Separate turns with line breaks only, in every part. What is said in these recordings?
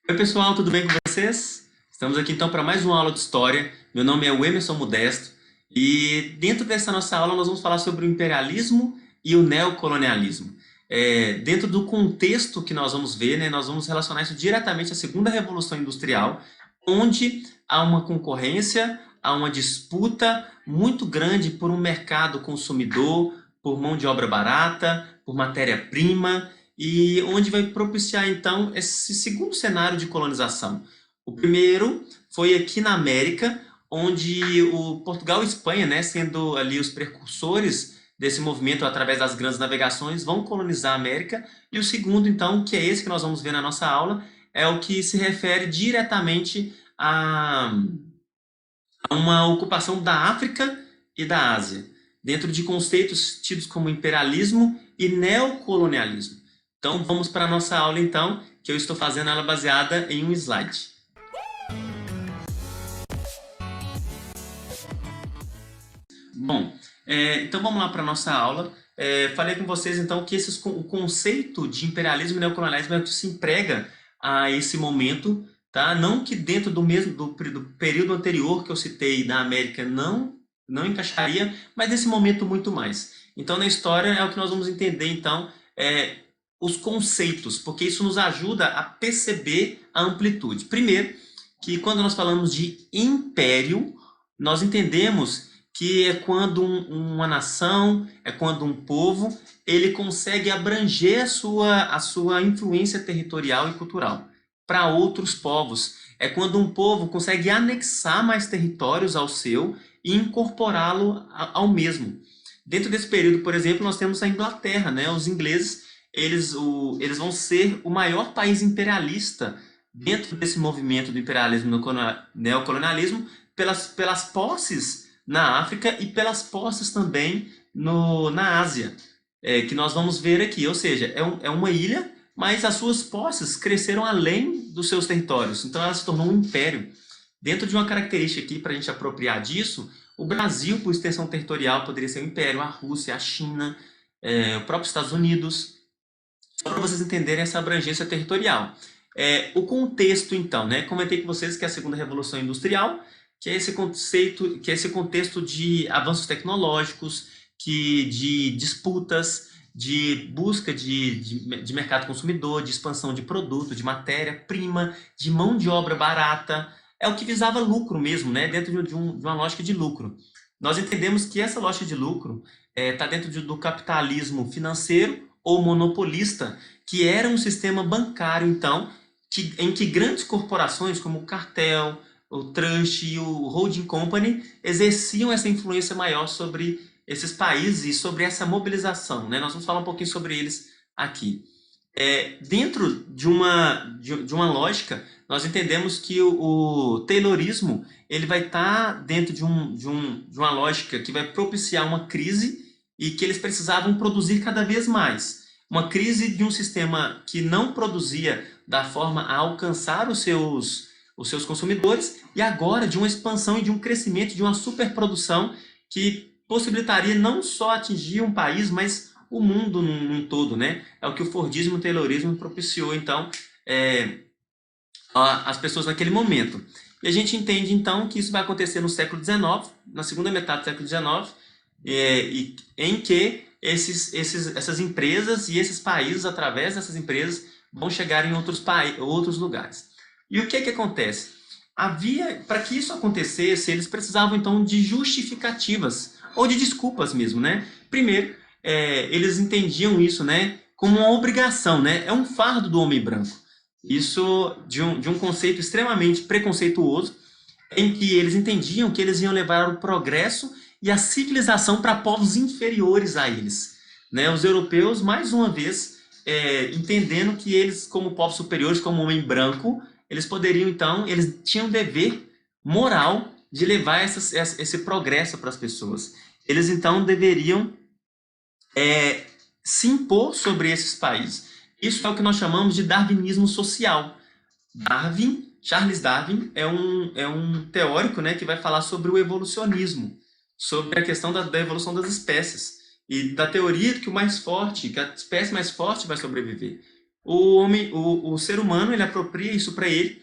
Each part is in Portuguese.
Oi, pessoal, tudo bem com vocês? Estamos aqui então para mais uma aula de história. Meu nome é Emerson Modesto e dentro dessa nossa aula nós vamos falar sobre o imperialismo e o neocolonialismo. Dentro do contexto que nós vamos ver, né, nós vamos relacionar isso diretamente à Segunda Revolução Industrial, onde há uma concorrência, há uma disputa muito grande por um mercado consumidor, por mão de obra barata, por matéria-prima, e onde vai propiciar então esse segundo cenário de colonização. O primeiro foi aqui na América, onde o Portugal e Espanha, né, sendo ali os precursores desse movimento através das grandes navegações, vão colonizar a América. E o segundo, então, que é esse que nós vamos ver na nossa aula, é o que se refere diretamente a uma ocupação da África e da Ásia, dentro de conceitos tidos como imperialismo e neocolonialismo. Então vamos para a nossa aula então, que eu estou fazendo ela baseada em um slide. Bom, então vamos lá para a nossa aula. Falei com vocês então que o conceito de imperialismo e neocolonialismo é o que se emprega a esse momento, tá? Não que dentro do período anterior que eu citei da América não encaixaria, mas nesse momento muito mais. Então na história é o que nós vamos entender então, os conceitos, porque isso nos ajuda a perceber a amplitude. Primeiro, que quando nós falamos de império, nós entendemos que é quando uma nação, é quando um povo, ele consegue abranger a sua influência territorial e cultural para outros povos. É quando um povo consegue anexar mais territórios ao seu e incorporá-lo ao mesmo. Dentro desse período, por exemplo, nós temos a Inglaterra, né? Os ingleses, eles vão ser o maior país imperialista dentro desse movimento do imperialismo no neocolonialismo pelas posses na África e pelas posses também na Ásia, que nós vamos ver aqui. Ou seja, é uma ilha, mas as suas posses cresceram além dos seus territórios. Então ela se tornou um império. Dentro de uma característica aqui, para a gente apropriar disso, o Brasil, por extensão territorial, poderia ser um império, a Rússia, a China, o próprio Estados Unidos, só para vocês entenderem essa abrangência territorial. O contexto, então, né? Comentei com vocês que é a segunda revolução industrial, que é esse conceito, que é esse contexto de avanços tecnológicos, de disputas, de busca de mercado consumidor, de expansão de produto, de matéria-prima, de mão de obra barata. É o que visava lucro mesmo, né? Dentro de uma lógica de lucro. Nós entendemos que essa lógica de lucro está dentro do capitalismo financeiro ou monopolista, que era um sistema bancário, então, em que grandes corporações como o cartel, o trust e o holding company exerciam essa influência maior sobre esses países e sobre essa mobilização, né? Nós vamos falar um pouquinho sobre eles aqui. Dentro de uma lógica, nós entendemos que o Taylorismo ele vai estar dentro de uma lógica que vai propiciar uma crise e que eles precisavam produzir cada vez mais. Uma crise de um sistema que não produzia da forma a alcançar os seus consumidores, e agora de uma expansão e de um crescimento, de uma superprodução que possibilitaria não só atingir um país, mas o mundo num todo, né? É o que o Fordismo e o Taylorismo propiciou, então, às pessoas naquele momento. E a gente entende, então, que isso vai acontecer no século XIX, na segunda metade do século XIX, em que essas empresas e esses países, através dessas empresas, vão chegar em outros lugares. E o que acontece? Para que isso acontecesse, eles precisavam então de justificativas, ou de desculpas mesmo, né? Primeiro, eles entendiam isso, né, como uma obrigação, né? É um fardo do homem branco. Isso de um conceito extremamente preconceituoso, em que eles entendiam que eles iam levar o progresso e a civilização para povos inferiores a eles, né? Os europeus, mais uma vez, entendendo que eles, como povos superiores, como homem branco, eles poderiam, então, eles tinham dever moral de levar esse progresso para as pessoas. Eles, então, deveriam se impor sobre esses países. Isso é o que nós chamamos de darwinismo social. Charles Darwin é um teórico, né, que vai falar sobre o evolucionismo, sobre a questão da evolução das espécies e da teoria de que a espécie mais forte vai sobreviver. o ser humano, ele apropria isso para ele.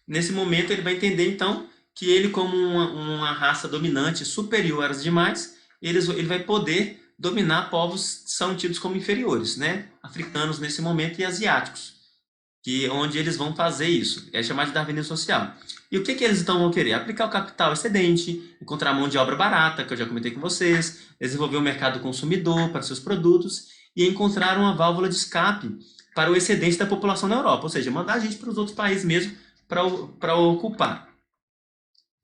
Nesse momento, ele vai entender, então, que ele, como uma raça dominante superior às demais, ele vai poder dominar povos que são tidos como inferiores, né? Africanos nesse momento e asiáticos, onde eles vão fazer isso. É chamado de darwinismo social. E o que eles então vão querer? Aplicar o capital excedente, encontrar mão de obra barata, que eu já comentei com vocês, desenvolver um mercado consumidor para seus produtos e encontrar uma válvula de escape para o excedente da população na Europa, ou seja, mandar a gente para os outros países mesmo para ocupar.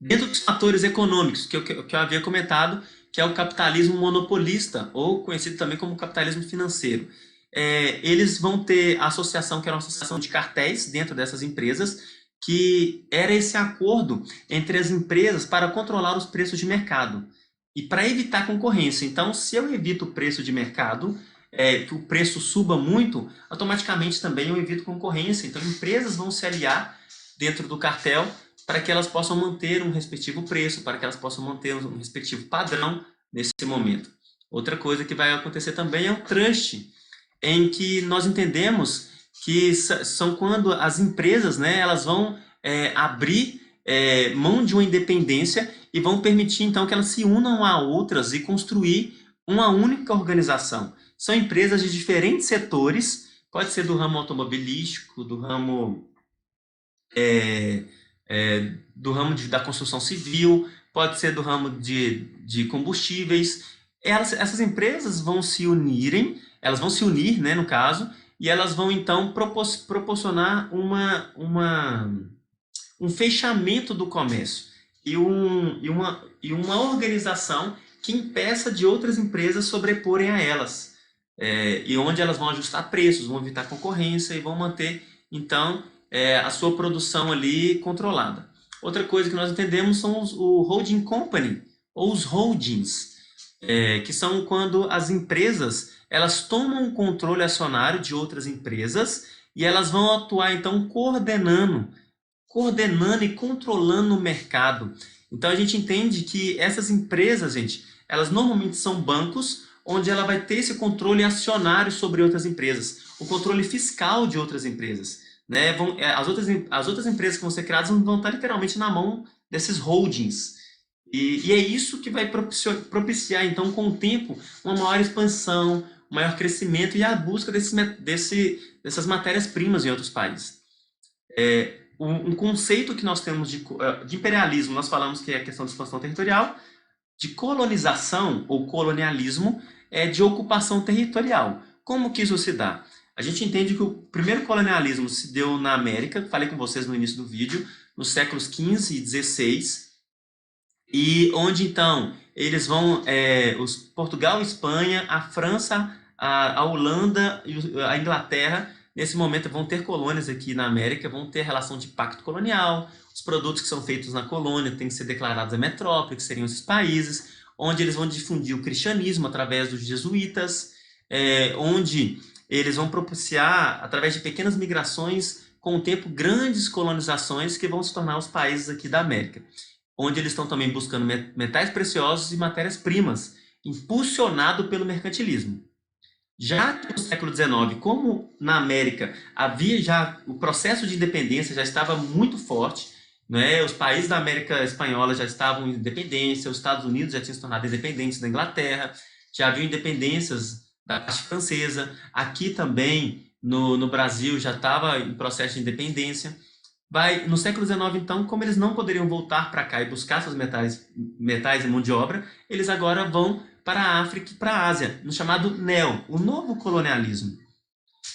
Dentro dos fatores econômicos que eu havia comentado, que é o capitalismo monopolista, ou conhecido também como capitalismo financeiro. Eles vão ter a associação, que era uma associação de cartéis dentro dessas empresas, que era esse acordo entre as empresas para controlar os preços de mercado e para evitar concorrência. Então, se eu evito o preço de mercado, que o preço suba muito, automaticamente também eu evito concorrência. Então, empresas vão se aliar dentro do cartel para que elas possam manter um respectivo preço, para que elas possam manter um respectivo padrão nesse momento. Outra coisa que vai acontecer também é o trust, em que nós entendemos que são quando as empresas, né, elas vão abrir mão de uma independência e vão permitir, então, que elas se unam a outras e construir uma única organização. São empresas de diferentes setores, pode ser do ramo automobilístico, do ramo da construção civil, pode ser do ramo de combustíveis. Essas empresas vão se unirem, elas vão se unir, né, no caso, e elas vão então proporcionar um fechamento do comércio e uma organização que impeça de outras empresas sobreporem a elas. E onde elas vão ajustar preços, vão evitar concorrência e vão manter, então, a sua produção ali controlada. Outra coisa que nós entendemos são o holding company, ou os holdings, que são quando as empresas elas tomam o controle acionário de outras empresas e elas vão atuar, então, coordenando e controlando o mercado. Então, a gente entende que essas empresas, gente, elas normalmente são bancos, onde ela vai ter esse controle acionário sobre outras empresas, o controle fiscal de outras empresas. Né? As outras empresas que vão ser criadas vão estar literalmente na mão desses holdings. E é isso que vai propiciar, então, com o tempo, uma maior expansão, um maior crescimento e a busca dessas matérias-primas em outros países. Um conceito que nós temos de imperialismo, nós falamos que é a questão de expansão territorial, de colonização ou colonialismo é de ocupação territorial. Como que isso se dá? A gente entende que o primeiro colonialismo se deu na América, falei com vocês no início do vídeo, nos séculos XV e XVI, e onde então eles vão, Portugal, Espanha, a França, a Holanda e a Inglaterra, nesse momento vão ter colônias aqui na América, vão ter relação de pacto colonial, os produtos que são feitos na colônia têm que ser declarados a metrópole, que seriam esses países, onde eles vão difundir o cristianismo através dos jesuítas, onde eles vão propiciar, através de pequenas migrações, com o tempo, grandes colonizações que vão se tornar os países aqui da América, onde eles estão também buscando metais preciosos e matérias-primas, impulsionado pelo mercantilismo. Já no século XIX, como na América havia já o processo de independência já estava muito forte, né? Os países da América Espanhola já estavam em independência, os Estados Unidos já tinham se tornado independentes da Inglaterra, já haviam independências da parte francesa, aqui também no Brasil já estava em processo de independência. No século XIX, então, como eles não poderiam voltar para cá e buscar seus metais e mão de obra, eles agora vão para a África e para a Ásia, no chamado o novo colonialismo.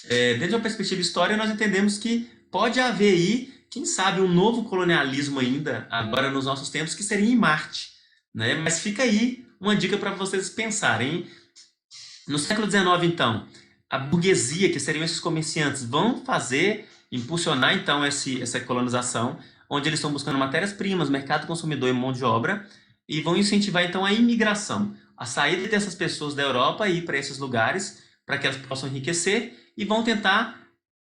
Desde uma perspectiva histórica, nós entendemos que pode haver aí, quem sabe, um novo colonialismo ainda, agora nos nossos tempos, que seria em Marte. Né? Mas fica aí uma dica para vocês pensarem. No século XIX, então, a burguesia, que seriam esses comerciantes, vão impulsionar, então, essa colonização, onde eles estão buscando matérias-primas, mercado consumidor e mão de obra, e vão incentivar, então, a imigração, a saída dessas pessoas da Europa e ir para esses lugares, para que elas possam enriquecer, e vão tentar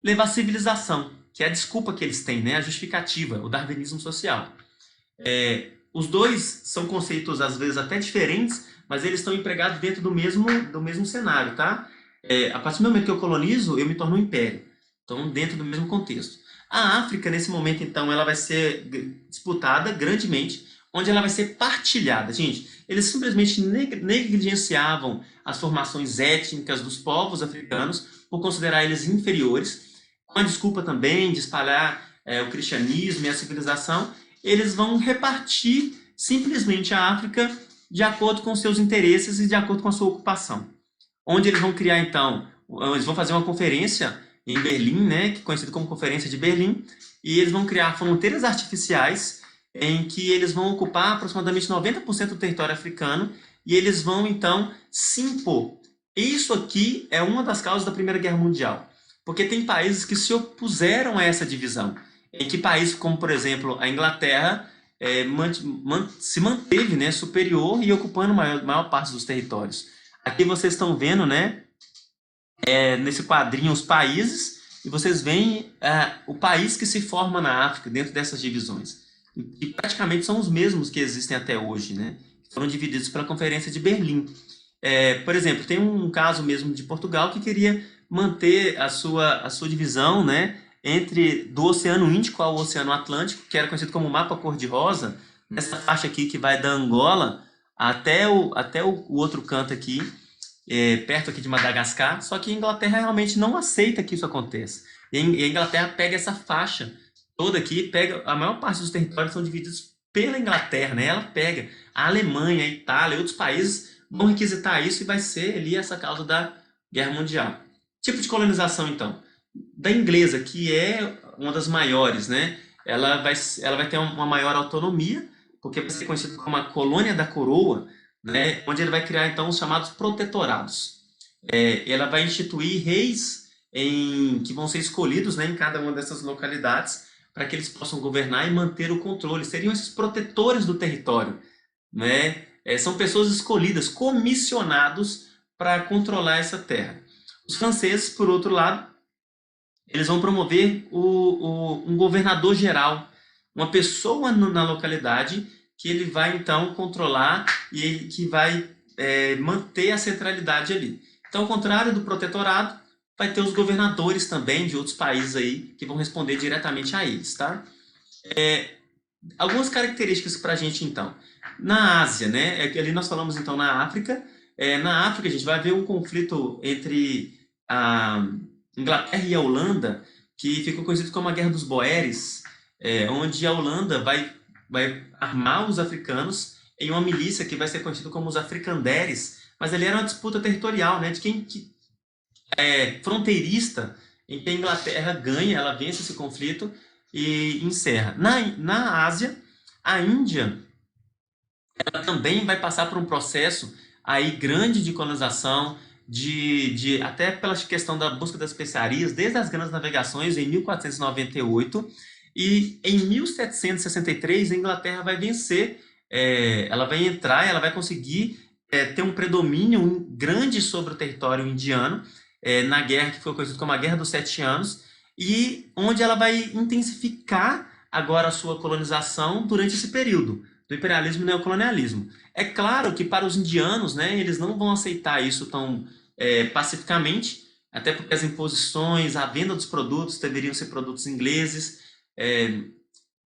levar civilização, que é a desculpa que eles têm, né? A justificativa, o darwinismo social. Os dois são conceitos, às vezes, até diferentes, mas eles estão empregados dentro do mesmo cenário, tá? A partir do momento que eu colonizo, eu me torno um império. Estão dentro do mesmo contexto. A África, nesse momento, então, ela vai ser disputada grandemente, onde ela vai ser partilhada. Gente, eles simplesmente negligenciavam as formações étnicas dos povos africanos por considerar eles inferiores, com a desculpa também de espalhar o cristianismo e a civilização. Eles vão repartir simplesmente a África de acordo com seus interesses e de acordo com a sua ocupação. Onde eles vão criar, então, eles vão fazer uma conferência em Berlim, né, que é conhecido como Conferência de Berlim, e eles vão criar fronteiras artificiais em que eles vão ocupar aproximadamente 90% do território africano e eles vão, então, se impor. Isso aqui é uma das causas da Primeira Guerra Mundial, porque tem países que se opuseram a essa divisão, em que países como, por exemplo, a Inglaterra se manteve, né, superior e ocupando a maior parte dos territórios. Aqui vocês estão vendo, né, nesse quadrinho os países, e vocês veem o país que se forma na África dentro dessas divisões. E praticamente são os mesmos que existem até hoje, né? Foram divididos pela Conferência de Berlim. Por exemplo, tem um caso mesmo de Portugal que queria manter a sua divisão, né, do Oceano Índico ao Oceano Atlântico, que era conhecido como mapa cor-de-rosa, nessa faixa aqui que vai da Angola até o outro canto aqui, perto aqui de Madagascar, só que a Inglaterra realmente não aceita que isso aconteça. E a Inglaterra pega essa faixa toda aqui, a maior parte dos territórios são divididos pela Inglaterra, né? Ela pega a Alemanha, a Itália, outros países vão requisitar isso e vai ser ali essa causa da Guerra Mundial. Tipo de colonização, então, da inglesa, que é uma das maiores, né? Ela vai ter uma maior autonomia, porque vai ser conhecido como a colônia da coroa, né? Onde ele vai criar, então, os chamados protetorados. Ela vai instituir reis que vão ser escolhidos, né, em cada uma dessas localidades, para que eles possam governar e manter o controle. Seriam esses protetores do território, né? São pessoas escolhidas, comissionados para controlar essa terra. Os franceses, por outro lado, eles vão promover um governador geral, uma pessoa na localidade que ele vai, então, controlar e que vai manter a centralidade ali. Então, ao contrário do protetorado, vai ter os governadores também de outros países aí que vão responder diretamente a eles, tá? Algumas características para a gente, então. Na Ásia, né? Ali nós falamos, então, na África. Na África, a gente vai ver um conflito entre a Inglaterra e a Holanda, que ficou conhecido como a Guerra dos Boeres, onde a Holanda vai armar os africanos em uma milícia que vai ser conhecida como os Afrikanderes, mas ali era uma disputa territorial, né? De quem fronteirista, em que a Inglaterra ganha, ela vence esse conflito e encerra. Na Ásia, a Índia ela também vai passar por um processo aí grande de colonização, até pela questão da busca das especiarias, desde as grandes navegações em 1498, e em 1763 a Inglaterra vai vencer, ela vai entrar, ela vai conseguir ter um predomínio grande sobre o território indiano, na guerra que foi conhecida como a Guerra dos Sete Anos, e onde ela vai intensificar agora a sua colonização durante esse período do imperialismo e neocolonialismo. É claro que para os indianos, né, eles não vão aceitar isso tão pacificamente, até porque as imposições, a venda dos produtos deveriam ser produtos ingleses.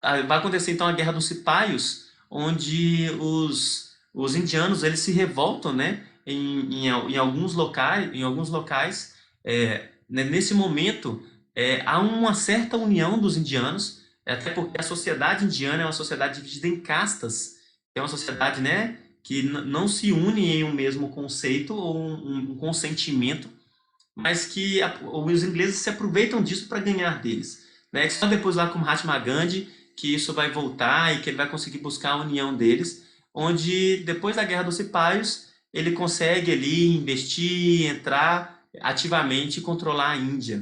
Vai acontecer então a Guerra dos Cipaios, onde os indianos eles se revoltam, né, em alguns locais. Nesse momento, há uma certa união dos indianos, até porque a sociedade indiana é uma sociedade dividida em castas, é uma sociedade, né, que não se une em um mesmo conceito ou um consentimento, mas que os ingleses se aproveitam disso para ganhar deles. Né? Só depois lá com Mahatma Gandhi que isso vai voltar e que ele vai conseguir buscar a união deles, onde depois da Guerra dos Cipaios ele consegue ali investir, entrar ativamente e controlar a Índia.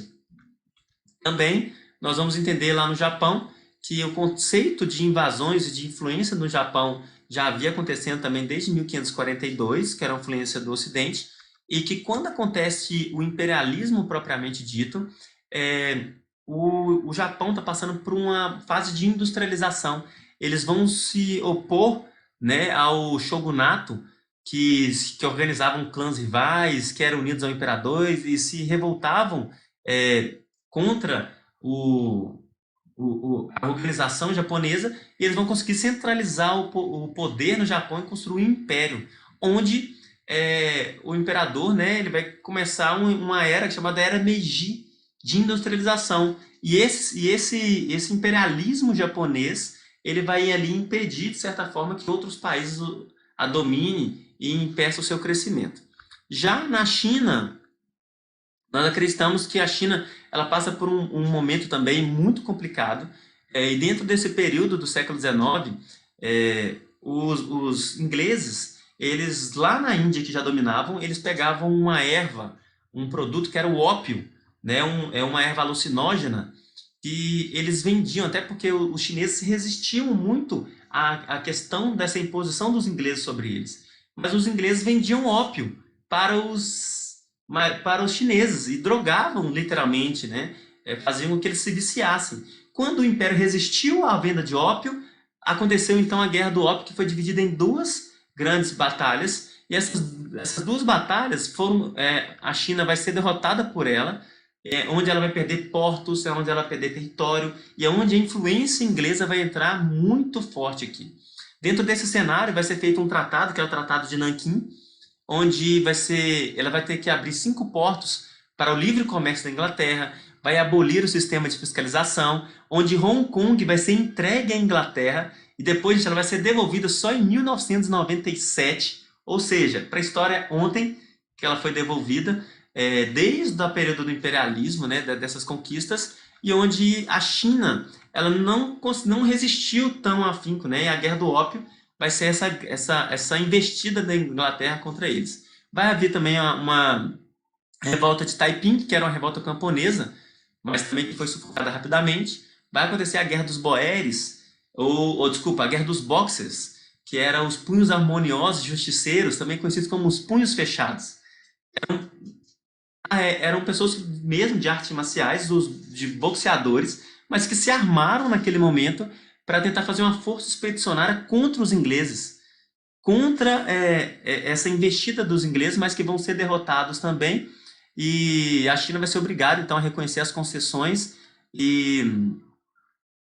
Também nós vamos entender lá no Japão que o conceito de invasões e de influência no Japão já havia acontecendo também desde 1542, que era a influência do Ocidente, e que quando acontece o imperialismo propriamente dito, o Japão está passando por uma fase de industrialização. Eles vão se opor, né, ao shogunato, que organizavam clãs rivais, que eram unidos ao imperador e se revoltavam contra a organização japonesa, e eles vão conseguir centralizar o poder no Japão e construir um império, onde o imperador, né, ele vai começar uma era chamada Era Meiji de industrialização. E esse imperialismo japonês, ele vai ali impedir, de certa forma, que outros países a dominem e impeçam o seu crescimento. Já na China, nós acreditamos que a China ela passa por um momento também muito complicado, e dentro desse período do século XIX, os ingleses, eles lá na Índia que já dominavam, eles pegavam uma erva, um produto que era o ópio, né, uma erva alucinógena, que eles vendiam, até porque os chineses resistiam muito à questão dessa imposição dos ingleses sobre eles. Mas os ingleses vendiam ópio para os chineses e drogavam literalmente, né? Faziam com que eles se viciassem. Quando o Império resistiu à venda de ópio, aconteceu então a Guerra do Ópio, que foi dividida em duas grandes batalhas, e essas duas batalhas foram, a China vai ser derrotada por ela, onde ela vai perder portos, onde ela vai perder território, e é onde a influência inglesa vai entrar muito forte aqui. Dentro desse cenário vai ser feito um tratado, que é o Tratado de Nanquim, onde ela vai ter que abrir 5 portos para o livre comércio da Inglaterra, vai abolir o sistema de fiscalização, onde Hong Kong vai ser entregue à Inglaterra e depois ela vai ser devolvida só em 1997, ou seja, para a história ontem que ela foi devolvida, desde o período do imperialismo, né, dessas conquistas, e onde a China ela não resistiu tão afinco, né, e a Guerra do Ópio vai ser essa investida da Inglaterra contra eles. Vai haver também uma revolta de Taiping, que era uma revolta camponesa, mas também que foi sufocada rapidamente. Vai acontecer a Guerra dos Boeres, desculpa, a Guerra dos Boxers, que eram os punhos harmoniosos justiceiros, também conhecidos como os punhos fechados. Eram pessoas mesmo de artes marciais, de boxeadores, mas que se armaram naquele momento para tentar fazer uma força expedicionária contra os ingleses, contra essa investida dos ingleses, mas que vão ser derrotados também, e a China vai ser obrigada então a reconhecer as concessões e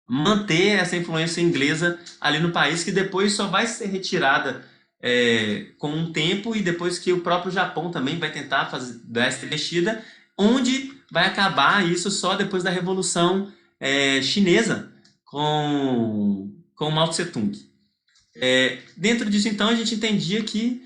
manter essa influência inglesa ali no país, que depois só vai ser retirada com um tempo, e depois que o próprio Japão também vai tentar dar essa investida, onde vai acabar isso só depois da Revolução Chinesa, com Mao Tse-tung. Dentro disso, então, a gente entendia que,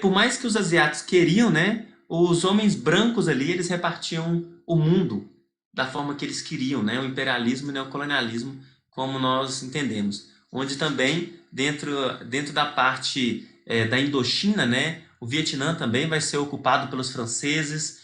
por mais que os asiáticos queriam, né, os homens brancos ali, eles repartiam o mundo da forma que eles queriam, né, o imperialismo e o neocolonialismo, como nós entendemos. Onde também, dentro da parte da Indochina, né, o Vietnã também vai ser ocupado pelos franceses,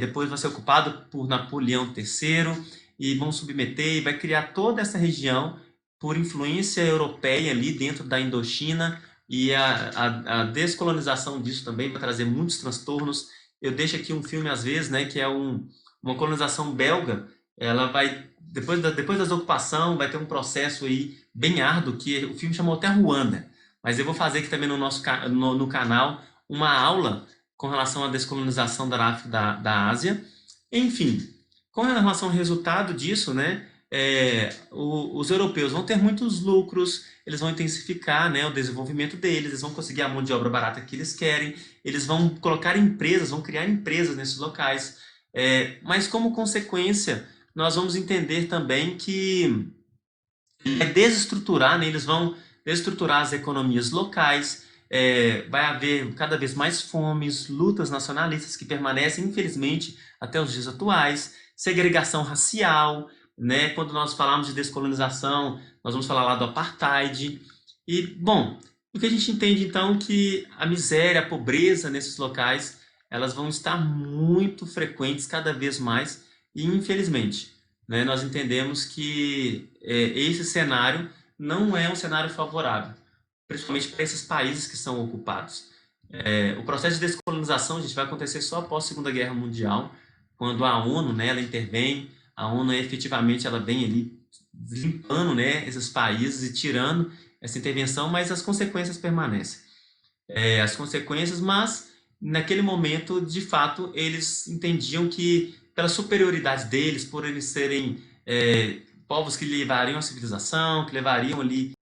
depois vai ser ocupado por Napoleão III, e vão submeter, e vai criar toda essa região por influência europeia ali dentro da Indochina, e a descolonização disso também vai trazer muitos transtornos. Eu deixo aqui um filme, às vezes, né, que é uma colonização belga. Ela vai, depois da ocupação, vai ter um processo aí bem árduo, que o filme chamou até Ruanda, mas eu vou fazer aqui também no canal uma aula com relação à descolonização da África, da Ásia. Enfim, com relação ao resultado disso, né, os europeus vão ter muitos lucros, eles vão intensificar, né, o desenvolvimento deles, eles vão conseguir a mão de obra barata que eles querem, eles vão colocar empresas, vão criar empresas nesses locais, mas como consequência, nós vamos entender também que desestruturar, né, eles vão desestruturar as economias locais, vai haver cada vez mais fomes, lutas nacionalistas que permanecem, infelizmente, até os dias atuais, segregação racial, né? Quando nós falamos de descolonização, nós vamos falar lá do apartheid. E, bom, o que a gente entende então que a miséria, a pobreza nesses locais, elas vão estar muito frequentes cada vez mais, e infelizmente, né, nós entendemos que esse cenário não é um cenário favorável, principalmente para esses países que são ocupados. O processo de descolonização, gente, vai acontecer só após a Segunda Guerra Mundial, quando a ONU, né, ela intervém. A ONU efetivamente ela vem ali limpando, né, esses países e tirando essa intervenção, mas as consequências permanecem. Mas naquele momento, de fato, eles entendiam que pela superioridade deles, por eles serem povos que levariam a civilização, que levariam ali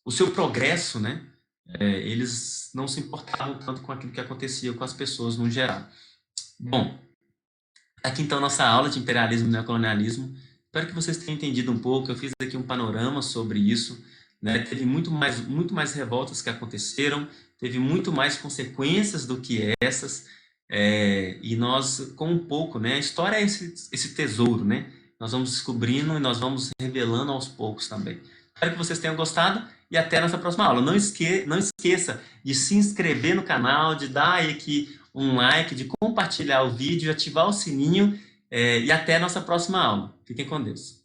o seu progresso, né? Eles não se importavam tanto com aquilo que acontecia com as pessoas no geral. Bom, aqui então nossa aula de imperialismo e neocolonialismo. Espero que vocês tenham entendido um pouco. Eu fiz aqui um panorama sobre isso, né? Teve muito mais revoltas que aconteceram, teve muito mais consequências do que essas, e nós, com um pouco, né? A história é esse tesouro, né? Nós vamos descobrindo e nós vamos revelando aos poucos também. Espero que vocês tenham gostado e até a nossa próxima aula. Não esqueça de se inscrever no canal, de dar aí aqui um like, de compartilhar o vídeo, ativar o sininho, e até a nossa próxima aula. Fiquem com Deus.